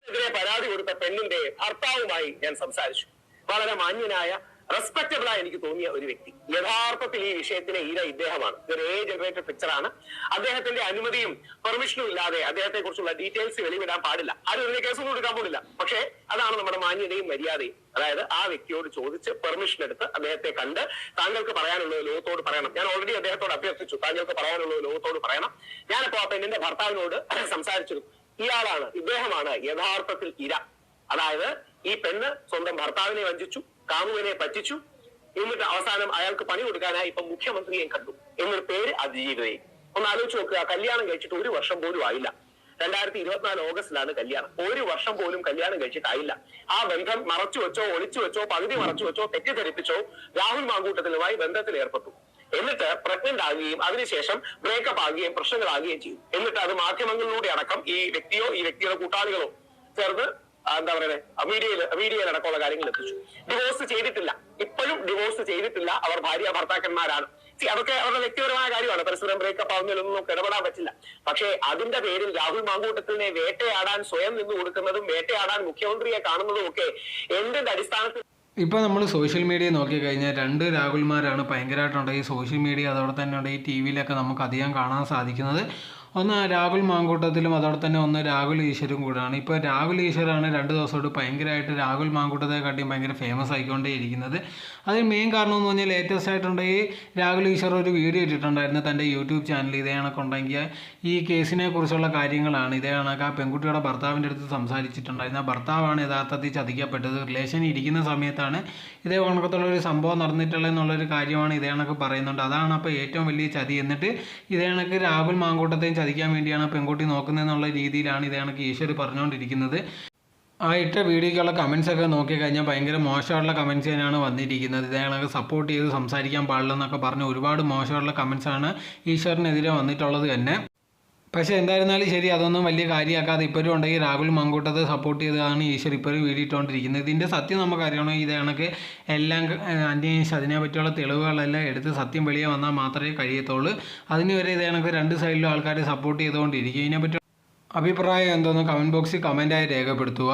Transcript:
എതിരെ പരാതി കൊടുത്ത പെണ്ണിന്റെ ഭർത്താവുമായി ഞാൻ സംസാരിച്ചു. വളരെ മാന്യനായ റെസ്പെക്റ്റബിൾ ആയി എനിക്ക് തോന്നിയ ഒരു വ്യക്തി. യഥാർത്ഥത്തിൽ ഈ വിഷയത്തിലെ ഇര ഇദ്ദേഹമാണ്. ഇതൊരു ജനറേറ്റഡ് പിക്ചറാണ്. അദ്ദേഹത്തിന്റെ അനുമതിയും പെർമിഷനും ഇല്ലാതെ അദ്ദേഹത്തെ കുറിച്ചുള്ള ഡീറ്റെയിൽസ് വെളിവിടാൻ പാടില്ല. ആരും ഇതിനെ കേസൊന്നും കൊടുക്കാൻ പോലില്ല. പക്ഷേ അതാണ് നമ്മുടെ മാന്യതയും മര്യാദയും. അതായത് ആ വ്യക്തിയോട് ചോദിച്ച് പെർമിഷൻ എടുത്ത് അദ്ദേഹത്തെ കണ്ട് താങ്കൾക്ക് പറയാനുള്ളത് ലോകത്തോട് പറയണം. ഞാൻ ഓൾറെഡി അദ്ദേഹത്തോട് അഭ്യർത്ഥിച്ചു, താങ്കൾക്ക് പറയാനുള്ളത് ലോകത്തോട് പറയണം. ഞാനിപ്പോ ആ പെണ്ണിന്റെ ഭർത്താവിനോട് സംസാരിച്ചിരുന്നു. ഇയാളാണ്, ഇദ്ദേഹമാണ് യഥാർത്ഥത്തിൽ ഇര. അതായത് ഈ പെണ്ണ് സ്വന്തം ഭർത്താവിനെ വഞ്ചിച്ചു, കാമുവിനെ പറ്റിച്ചു. എന്നിട്ട് അവസാനം അയാൾക്ക് പണി കൊടുക്കാനായി ഇപ്പൊ മുഖ്യമന്ത്രിയെ കണ്ടു. എന്നൊരു പേര് അതിജീവിതയും. ഒന്ന് ആലോചിച്ച് നോക്കുക. കല്യാണം കഴിച്ചിട്ട് 1 വർഷം പോലും ആയില്ല. 2024 ഓഗസ്റ്റിലാണ് കല്യാണം. 1 വർഷം പോലും കല്യാണം കഴിച്ചിട്ടായില്ല. ആ ബന്ധം മറച്ചു വെച്ചോ, ഒളിച്ചു വെച്ചോ, പകുതി മറച്ചു വെച്ചോ, തെറ്റിദ്ധരിപ്പിച്ചോ രാഹുൽ മാങ്കൂട്ടത്തിലുമായി ബന്ധത്തിൽ ഏർപ്പെട്ടു. എന്നിട്ട് പ്രഗ്നന്റ് ആകുകയും അതിനുശേഷം ബ്രേക്കപ്പ് ആകുകയും പ്രശ്നങ്ങളാകുകയും ചെയ്യും. എന്നിട്ട് അത് മാധ്യമങ്ങളിലൂടെ അടക്കം ഈ വ്യക്തിയോ ഈ വ്യക്തിയുടെ കൂട്ടാളികളോ ചേർന്ന് എന്താ പറയുന്നത് മീഡിയയിൽ അടക്കമുള്ള കാര്യങ്ങൾ എത്തിച്ചു. ഡിവോഴ്സ് ചെയ്തിട്ടില്ല, ഇപ്പോഴും ഡിവോഴ്സ് ചെയ്തിട്ടില്ല. അവർ ഭാര്യ ഭർത്താക്കന്മാരാണ്. അതൊക്കെ അവരുടെ വ്യക്തിപരമായ കാര്യമാണ്. പരസ്പരം ബ്രേക്കപ്പ് ആവുന്നതിലൊന്നും നമുക്ക് ഇടപെടാൻ പറ്റില്ല. പക്ഷേ അതിന്റെ പേരിൽ രാഹുൽ മാങ്കൂട്ടത്തിനെ വേട്ടയാടാൻ സ്വയം നിന്ന് കൊടുക്കുന്നതും വേട്ടയാടാൻ മുഖ്യമന്ത്രിയെ കാണുന്നതും ഒക്കെ എന്തിന്റെ അടിസ്ഥാനത്തിൽ? ഇപ്പോൾ നമ്മൾ സോഷ്യൽ മീഡിയ നോക്കിക്കഴിഞ്ഞാൽ 2 രാഹുൽമാരാണ് ഭയങ്കരമായിട്ടുണ്ട് ഈ സോഷ്യൽ മീഡിയ. അതോടെ തന്നെ ഉണ്ട് ഈ TV നമുക്ക് അധികം കാണാൻ സാധിക്കുന്നത്. ഒന്ന് രാഹുൽ മാങ്കൂട്ടത്തിലും അതോടെ തന്നെ ഒന്ന് രാഹുൽ ഈശ്വരും കൂടാണ്. ഇപ്പോൾ രാഹുൽ ഈശ്വരാണ് 2 ദിവസമായിട്ട് ഭയങ്കരമായിട്ട് രാഹുൽ മാങ്കൂട്ടത്തെക്കാട്ടിയും ഭയങ്കര ഫേമസ് ആയിക്കൊണ്ടേയിരിക്കുന്നത്. അതിന് മെയിൻ കാരണം എന്ന് പറഞ്ഞാൽ ലേറ്റസ്റ്റ് ആയിട്ടുണ്ടെങ്കിൽ രാഹുൽ ഈശ്വർ ഒരു വീഡിയോ ഇട്ടിട്ടുണ്ടായിരുന്നു തൻ്റെ യൂട്യൂബ് ചാനൽ. ഇതേ കണക്കുണ്ടെങ്കിൽ ഈ കേസിനെ കുറിച്ചുള്ള കാര്യങ്ങളാണ്. ഇതേ കണക്ക് ആ പെൺകുട്ടിയുടെ ഭർത്താവിൻ്റെ അടുത്ത് സംസാരിച്ചിട്ടുണ്ടായിരുന്നു. ആ ഭർത്താവാണ് യഥാർത്ഥത്തിൽ ചതിക്കപ്പെട്ടത്. റിലേഷൻ ഇരിക്കുന്ന സമയത്താണ് ഇതേ കണക്കത്തുള്ളൊരു സംഭവം നടന്നിട്ടുള്ളതെന്നുള്ളൊരു കാര്യമാണ് ഇതേ കണക്ക് പറയുന്നുണ്ട്. അതാണ് അപ്പോൾ ഏറ്റവും വലിയ ചതി. എന്നിട്ട് ഇതേ കണക്ക് രാഹുൽ മാങ്കൂട്ടത്തെയും ചതിക്കാൻ വേണ്ടിയാണ് പെൺകുട്ടി നോക്കുന്നതെന്നുള്ള രീതിയിലാണ് ഇതേ കണക്ക് ഈശ്വർ പറഞ്ഞുകൊണ്ടിരിക്കുന്നത്. ആ ഇട്ട വീഡിയോയ്ക്കുള്ള കമൻസൊക്കെ നോക്കിക്കഴിഞ്ഞാൽ ഭയങ്കര മോശമുള്ള കമൻസ് തന്നെയാണ് വന്നിരിക്കുന്നത്. ഇതേ കണക്ക് സപ്പോർട്ട് ചെയ്ത് സംസാരിക്കാൻ പാടില്ലെന്നൊക്കെ പറഞ്ഞ് ഒരുപാട് മോശമുള്ള കമൻസാണ് ഈശ്വറിനെതിരെ വന്നിട്ടുള്ളത് തന്നെ. പക്ഷേ എന്തായിരുന്നാലും ശരി, അതൊന്നും വലിയ കാര്യമാക്കാതെ ഇപ്പോഴും ഉണ്ടെങ്കിൽ രാഹുൽ മാങ്കൂട്ടത്തെ സപ്പോർട്ട് ചെയ്തതാണ് ഈശ്വർ ഇപ്പോഴും വീഡിയോ ഇട്ടുകൊണ്ടിരിക്കുന്നത്. ഇതിൻ്റെ സത്യം നമുക്കറിയണം. ഇത് കണക്ക് എല്ലാം അന്വേഷിച്ച് അതിനെ പറ്റിയുള്ള തെളിവുകളെല്ലാം എടുത്ത് സത്യം വെളിയെ വന്നാൽ മാത്രമേ കഴിയത്തുള്ളൂ. അതിന് വരെ ഇത് കണക്ക് 2 സൈഡിലും ആൾക്കാർ സപ്പോർട്ട് ചെയ്തുകൊണ്ടിരിക്കും. ഇതിനെപ്പറ്റി അഭിപ്രായം എന്തോന്ന് കമൻറ്റ് ബോക്സിൽ കമൻറ്റായി രേഖപ്പെടുത്തുക.